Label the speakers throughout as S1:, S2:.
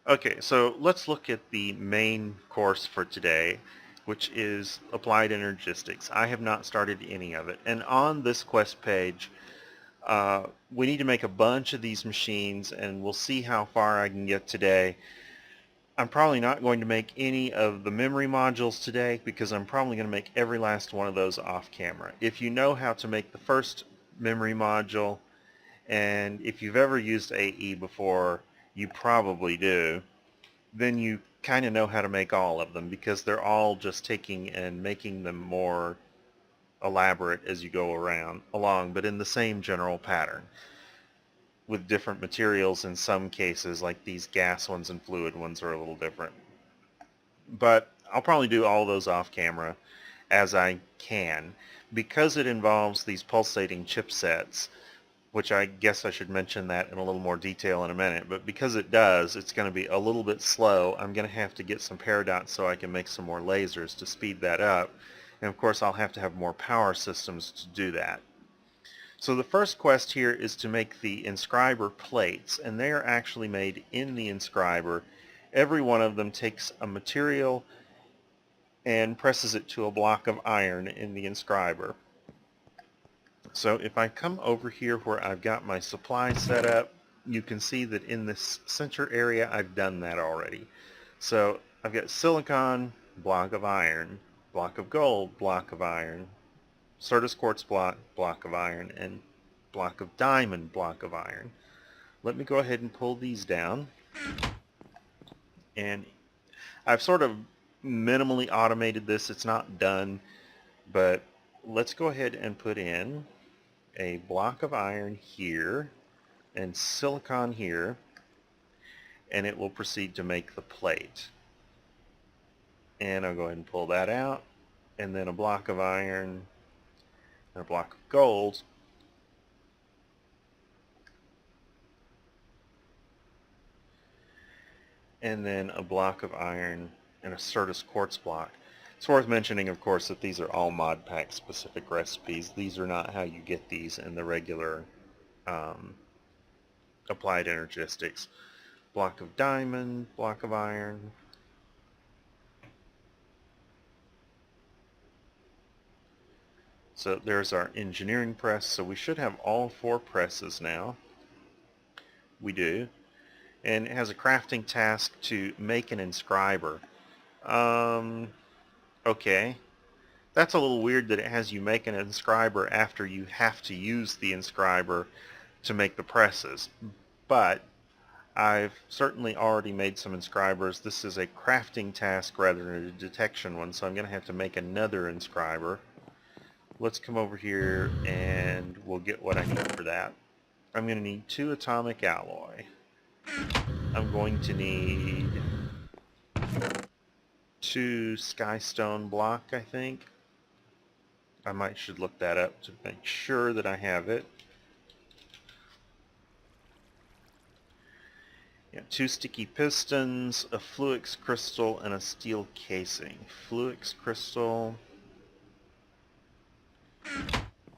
S1: Okay, so let's look at the main course for today, which is Applied Energistics. I have not started any of it. And on this quest page, we need to make a bunch of these machines, and we'll see how far I can get today. I'm probably not going to make any of the memory modules today because I'm probably going to make every last one of those off camera. If you know how to make the first memory module, and if you've ever used AE before, you probably do, then you kind of know how to make all of them because they're all just taking and making them more elaborate as you go along, but in the same general pattern with different materials in some cases, like these gas ones and fluid ones are a little different. But I'll probably do all those off camera as I can. Because it involves these pulsating chipsets, which I guess I should mention that in a little more detail in a minute, but because it does, it's going to be a little bit slow. I'm going to have to get some paradots so I can make some more lasers to speed that up. And of course I'll have to have more power systems to do that. So the first quest here is to make the inscriber plates, and they are actually made in the inscriber. Every one of them takes a material and presses it to a block of iron in the inscriber. So if I come over here where I've got my supply set up, you can see that in this center area I've done that already. So I've got silicon, block of iron, block of gold, block of iron, Certus quartz block, block of iron, and block of diamond, block of iron. Let me go ahead and pull these down. And I've sort of minimally automated this. It's not done, but let's go ahead and put in a block of iron here and silicon here, and it will proceed to make the plate. And I'll go ahead and pull that out, and then a block of iron and a block of gold. And then a block of iron and a Certus quartz block. It's worth mentioning, of course, that these are all mod pack specific recipes. These are not how you get these in the regular Applied Energistics. Block of diamond, block of iron. So there's our engineering press. So we should have all 4 presses now. We do. And it has a crafting task to make an inscriber. Okay. That's a little weird that it has you make an inscriber after you have to use the inscriber to make the presses. But I've certainly already made some inscribers. This is a crafting task rather than a detection one, so I'm going to have to make another inscriber. Let's come over here and we'll get what I need for that. I'm going to need 2 atomic alloy. I'm going to need 2 skystone block, I think. I should look that up to make sure that I have it. Yeah, 2 sticky pistons, a fluix crystal, and a steel casing. Fluix crystal.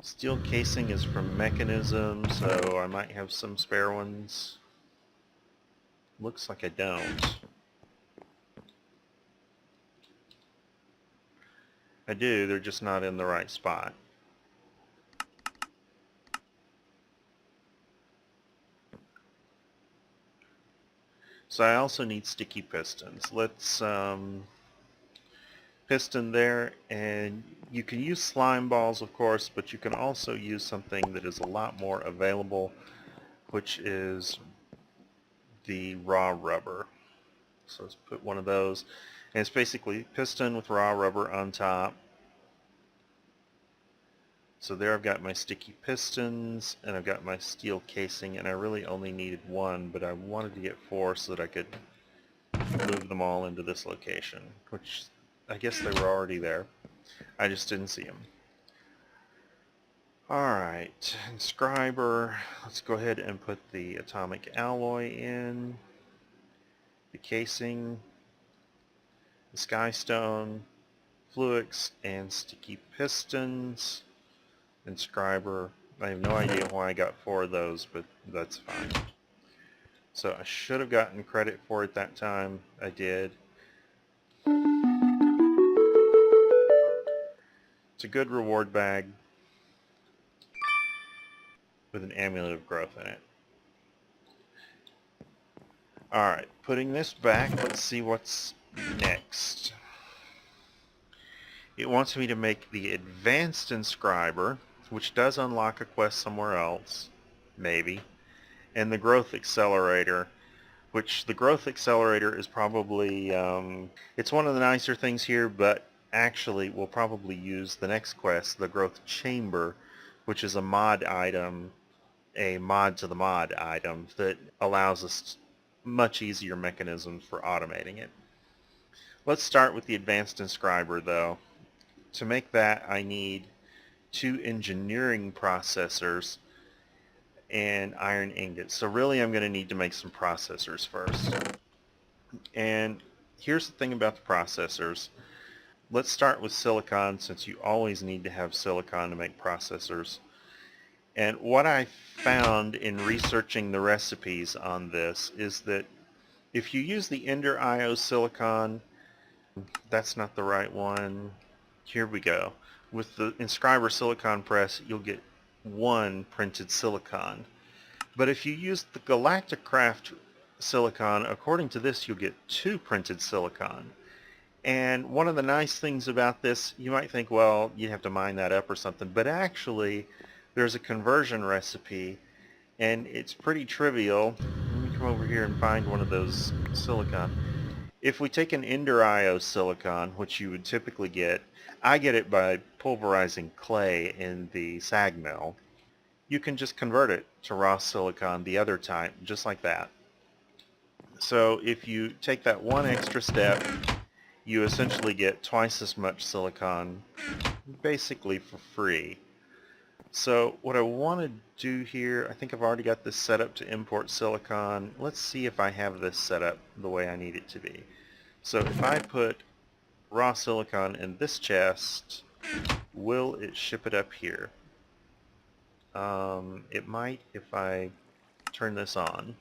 S1: Steel casing is from mechanism, so I might have some spare ones. Looks like I don't. I do, they're just not in the right spot. So I also need sticky pistons. Let's piston there, and you can use slime balls, of course, but you can also use something that is a lot more available, which is the raw rubber. So let's put one of those, and it's basically piston with raw rubber on top. So there I've got my sticky pistons, and I've got my steel casing, and I really only needed 1, but I wanted to get 4 so that I could move them all into this location, which I guess they were already there. I just didn't see them. Alright, inscriber. Let's go ahead and put the atomic alloy in, the casing, the skystone, fluix, and sticky pistons. Inscriber. I have no idea why I got 4 of those, but that's fine. So I should have gotten credit for it that time. I did. It's a good reward bag with an amulet of growth in it. Alright, putting this back, let's see what's next. It wants me to make the Advanced Inscriber, which does unlock a quest somewhere else, maybe, and the Growth Accelerator, which the Growth Accelerator is probably, it's one of the nicer things here, but actually we'll probably use the next quest, the Growth Chamber, which is a mod item, a mod to the mod item that allows us much easier mechanisms for automating it. Let's start with the Advanced Inscriber though. To make that I need 2 engineering processors and iron ingots. So really I'm going to need to make some processors first. And here's the thing about the processors. Let's start with silicon, since you always need to have silicon to make processors. And what I found in researching the recipes on this is that if you use the Ender IO silicon, that's not the right one. Here we go. With the Inscriber silicon press, you'll get 1 printed silicon. But if you use the Galacticraft silicon, according to this, you'll get 2 printed silicon. And one of the nice things about this, you might think, well, you have to mine that up or something, but actually there's a conversion recipe, and it's pretty trivial. Let me come over here and find one of those silicon. If we take an Ender IO silicon, which you would typically get, I get it by pulverizing clay in the sag mill. You can just convert it to raw silicon the other type, just like that. So if you take that one extra step, you essentially get twice as much silicon, basically for free. So what I want to do here, I think I've already got this set up to import silicon. Let's see if I have this set up the way I need it to be. So if I put raw silicon in this chest, will it ship it up here? It might if I turn this on.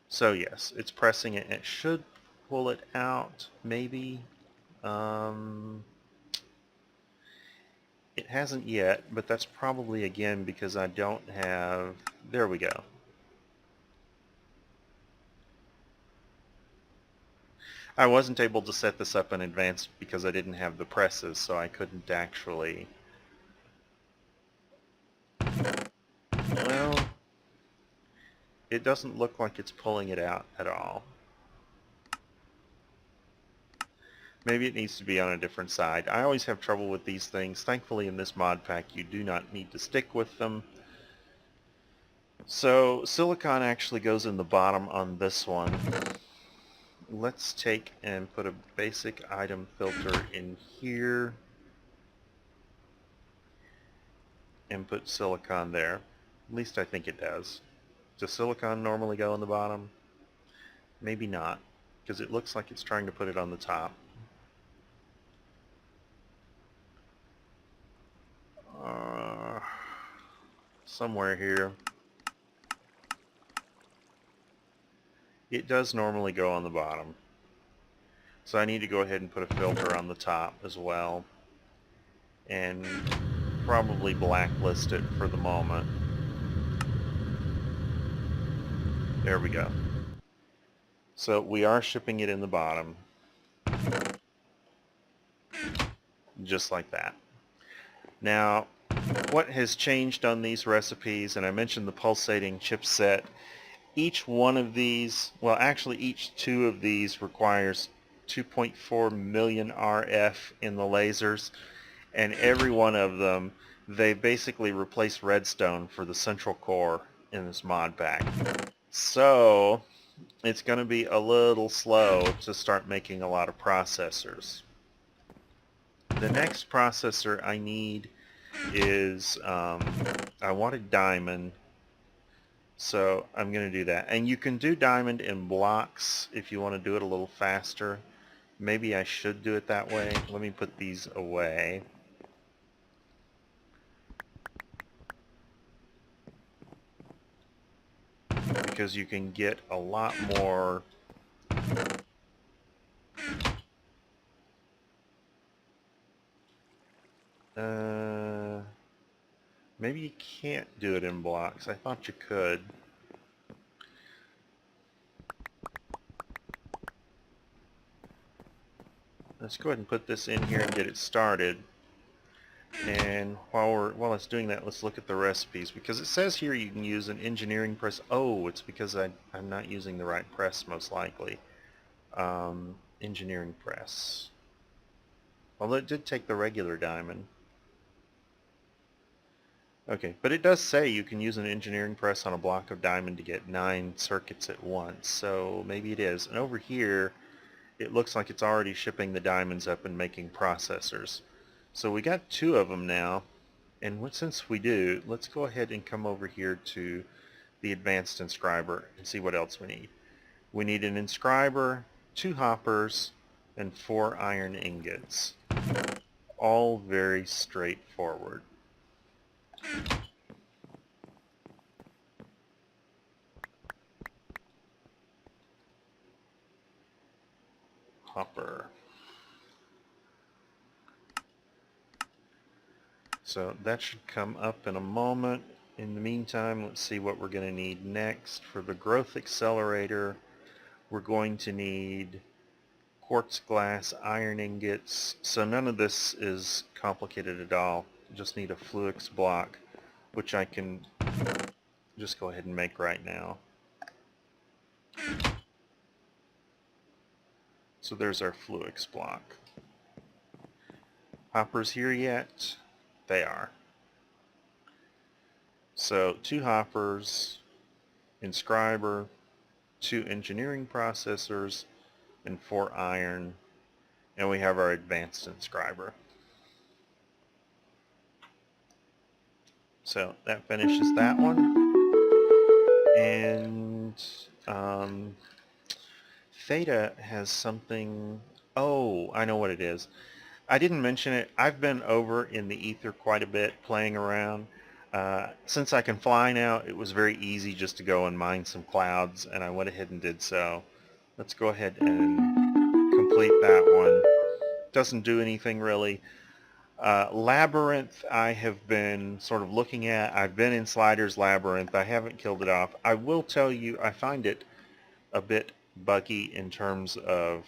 S1: So yes, it's pressing it, and it should pull it out, maybe. It hasn't yet, but that's probably again because I don't have... There we go. I wasn't able to set this up in advance because I didn't have the presses, so I couldn't actually... Well, it doesn't look like it's pulling it out at all. Maybe it needs to be on a different side. I always have trouble with these things. Thankfully in this mod pack you do not need to stick with them. So silicon actually goes in the bottom on this one. Let's take and put a basic item filter in here and put silicon there. At least I think it does. Does silicon normally go on the bottom? Maybe not, because it looks like it's trying to put it on the top. Somewhere here. It does normally go on the bottom. So I need to go ahead and put a filter on the top as well. And probably blacklist it for the moment. There we go. So we are shipping it in the bottom. Just like that. Now, what has changed on these recipes, and I mentioned the pulsating chipset, each one of these, well actually each 2 of these requires 2.4 million RF in the lasers, and every one of them, they basically replace redstone for the central core in this mod pack. So it's going to be a little slow to start making a lot of processors. The next processor I need is, I wanted diamond, so I'm going to do that. And you can do diamond in blocks if you want to do it a little faster. Maybe I should do it that way. Let me put these away. because you can get a lot more maybe you can't do it in blocks. I thought you could. Let's go ahead and put this in here and get it started. And while it's doing that, let's look at the recipes, because it says here you can use an engineering press. Oh, it's because I'm not using the right press, most likely. Engineering press. Well, it did take the regular diamond. Okay, but it does say you can use an engineering press on a block of diamond to get 9 circuits at once, so maybe it is. And over here, it looks like it's already shipping the diamonds up and making processors. So we got 2 of them now, and since we do, let's go ahead and come over here to the advanced inscriber and see what else we need. We need an inscriber, 2 hoppers, and 4 iron ingots. All very straightforward. Hopper. So that should come up in a moment. In the meantime, let's see what we're going to need next. For the growth accelerator, we're going to need quartz glass, iron ingots. So none of this is complicated at all. You just need a Fluix block, which I can just go ahead and make right now. So there's our Fluix block. Hoppers here yet? They are. So 2 hoppers, inscriber, 2 engineering processors, and 4 iron, and we have our advanced inscriber. So that finishes that one. And Theta has something. Oh, I know what it is. I didn't mention it. I've been over in the ether quite a bit playing around. Since I can fly now, it was very easy just to go and mine some clouds, and I went ahead and did so. Let's go ahead and complete that one. Doesn't do anything really. Labyrinth I have been sort of looking at. I've been in Slider's Labyrinth. I haven't killed it off. I will tell you, I find it a bit buggy in terms of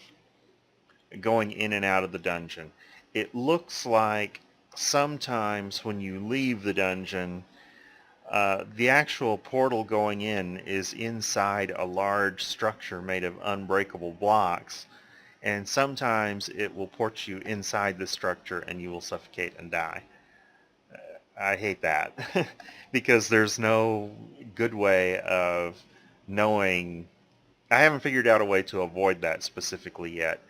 S1: going in and out of the dungeon. It looks like sometimes when you leave the dungeon, the actual portal going in is inside a large structure made of unbreakable blocks, and sometimes it will port you inside the structure and you will suffocate and die. I hate that because there's no good way of knowing. I haven't figured out a way to avoid that specifically yet.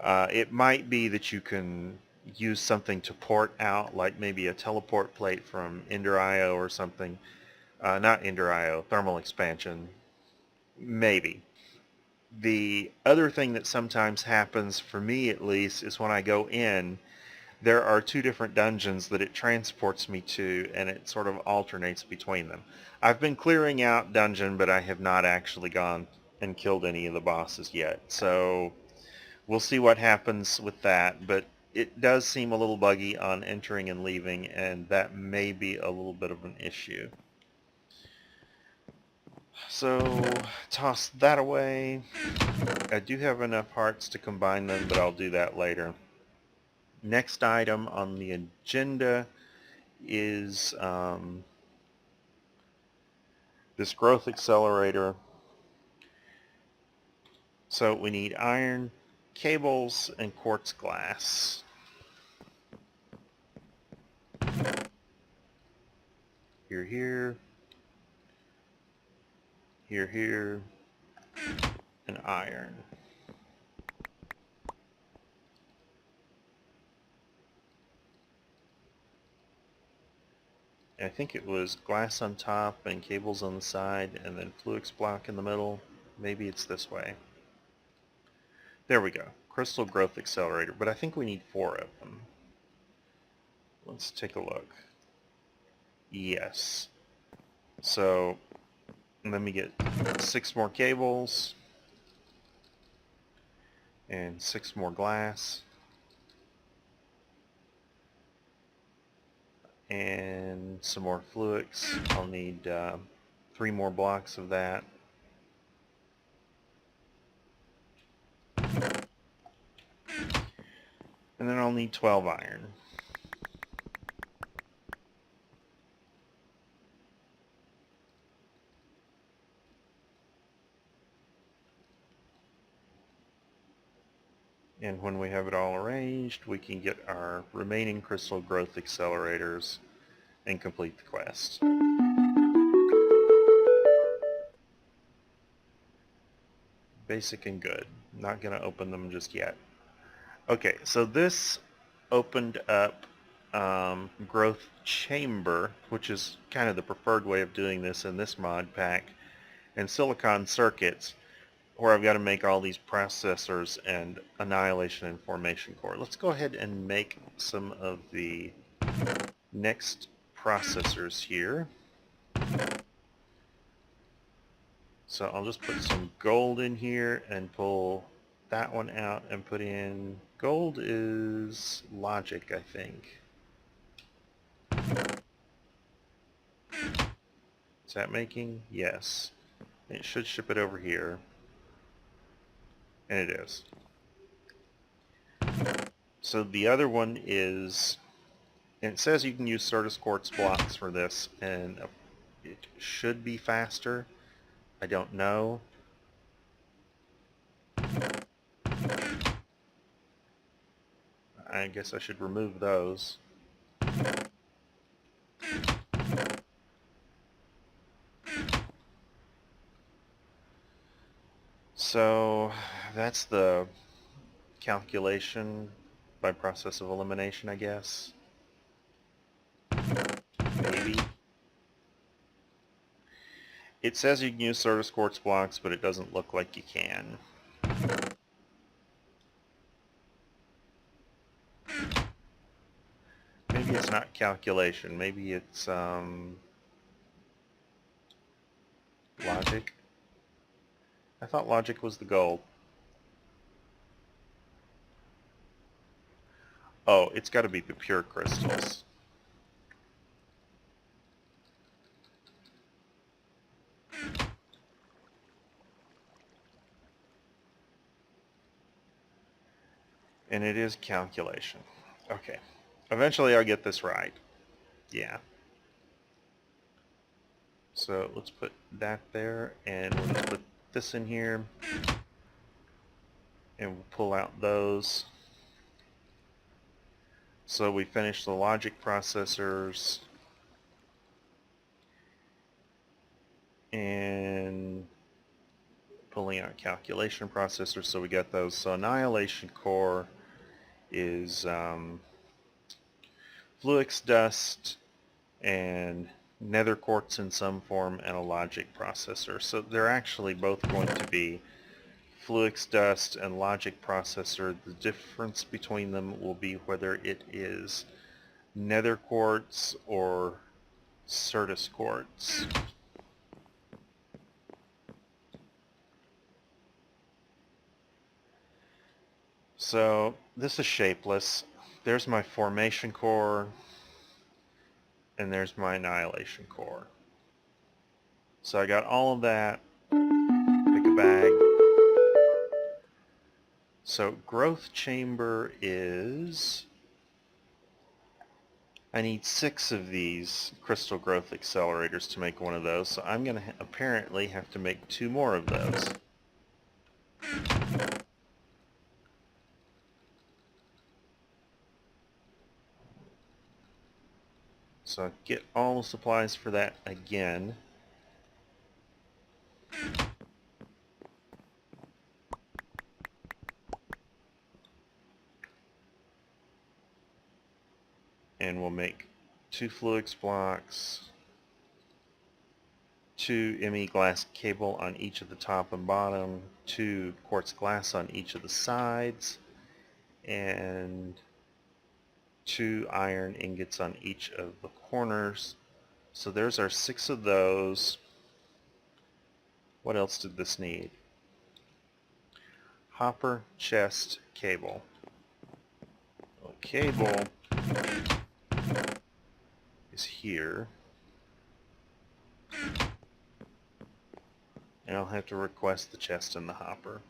S1: It might be that you can use something to port out, like maybe a teleport plate from Ender.io or something. Not Ender.io, thermal expansion. Maybe. The other thing that sometimes happens, for me at least, is when I go in, there are 2 different dungeons that it transports me to, and it sort of alternates between them. I've been clearing out dungeon, but I have not actually gone and killed any of the bosses yet. So we'll see what happens with that, but it does seem a little buggy on entering and leaving, and that may be a little bit of an issue. So toss that away. I do have enough hearts to combine them, but I'll do that later. Next item on the agenda is this growth accelerator. So we need iron, cables, and quartz glass. Here, here, here, here, and iron. I think it was glass on top and cables on the side and then Fluix block in the middle. Maybe it's this way. There we go. Crystal growth accelerator, but I think we need 4 of them. Let's take a look. Yes. So And let me get 6 more cables and 6 more glass and some more fluix. I'll need 3 more blocks of that. And then I'll need 12 iron. And when we have it all arranged, we can get our remaining crystal growth accelerators and complete the quest. Basic and good. Not going to open them just yet. Okay, so this opened up growth chamber, which is kind of the preferred way of doing this in this mod pack, and silicon circuits, where I've got to make all these processors and annihilation and formation core. Let's go ahead and make some of the next processors here. So I'll just put some gold in here and pull that one out and put in, gold is logic, I think. Is that making? Yes. It should ship it over here. And it is. So the other one is, and it says you can use Certus quartz blocks for this, and it should be faster. I don't know. I guess I should remove those. So that's the calculation by process of elimination, I guess. Maybe. It says you can use Certus quartz blocks, but it doesn't look like you can. Maybe it's not calculation. Maybe it's logic. I thought logic was the gold. Oh, it's got to be the pure crystals. And it is calculation. Okay. Eventually I'll get this right. Yeah. So let's put that there, and we'll just put this in here, and we'll pull out those. So we finished the logic processors, and pulling out calculation processors, so we got those. So annihilation core is fluix dust and nether quartz in some form and a logic processor. So they're actually both going to be fluix dust and logic processor. The difference between them will be whether it is nether quartz or Certus quartz. So this is shapeless. There's my formation core, and there's my annihilation core. So I got all of that. Pick a bag. So growth chamber is, I need 6 of these crystal growth accelerators to make one of those, so I'm going to apparently have to make 2 more of those. So get all the supplies for that again. And we'll make 2 fluix blocks, 2 ME glass cable on each of the top and bottom, 2 quartz glass on each of the sides, and 2 iron ingots on each of the corners. So there's our 6 of those. What else did this need? Hopper, chest, cable. Well, cable is here. And I'll have to request the chest and the hopper.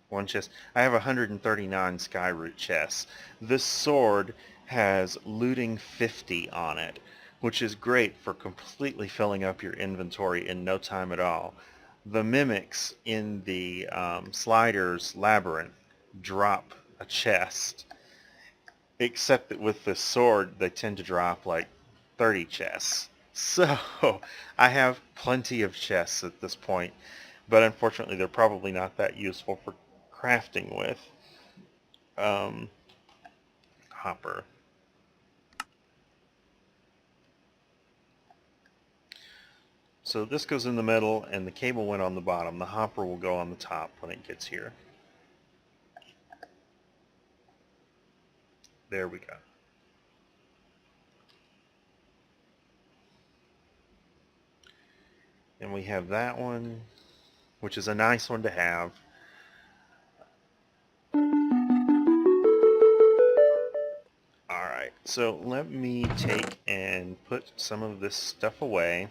S1: One chest. I have 139 Skyroot chests. This sword has looting 50 on it, which is great for completely filling up your inventory in no time at all. The mimics in the Sliders Labyrinth drop a chest, except that with this sword they tend to drop like 30 chests. So I have plenty of chests at this point, but unfortunately they're probably not that useful for crafting with. Hopper. So this goes in the middle and the cable went on the bottom. The hopper will go on the top when it gets here. There we go. And we have that one, which is a nice one to have. Alright, so let me take and put some of this stuff away.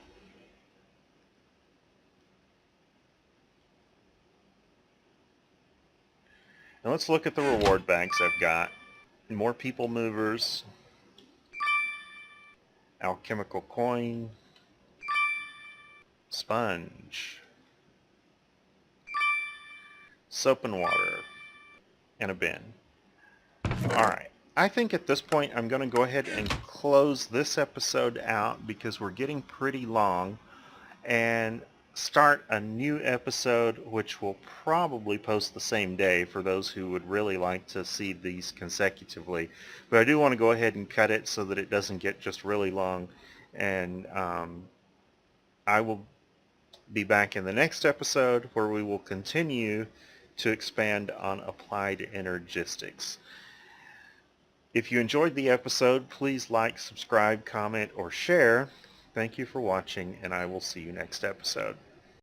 S1: Now let's look at the reward bags I've got. More people movers, alchemical coin, sponge, soap and water, and a bin. Alright, I think at this point I'm going to go ahead and close this episode out because we're getting pretty long, and start a new episode which will probably post the same day for those who would really like to see these consecutively. But I do want to go ahead and cut it so that it doesn't get just really long, and I will be back in the next episode where we will continue to expand on Applied Energistics. If you enjoyed the episode, please like, subscribe, comment, or share. Thank you for watching, and I will see you next episode.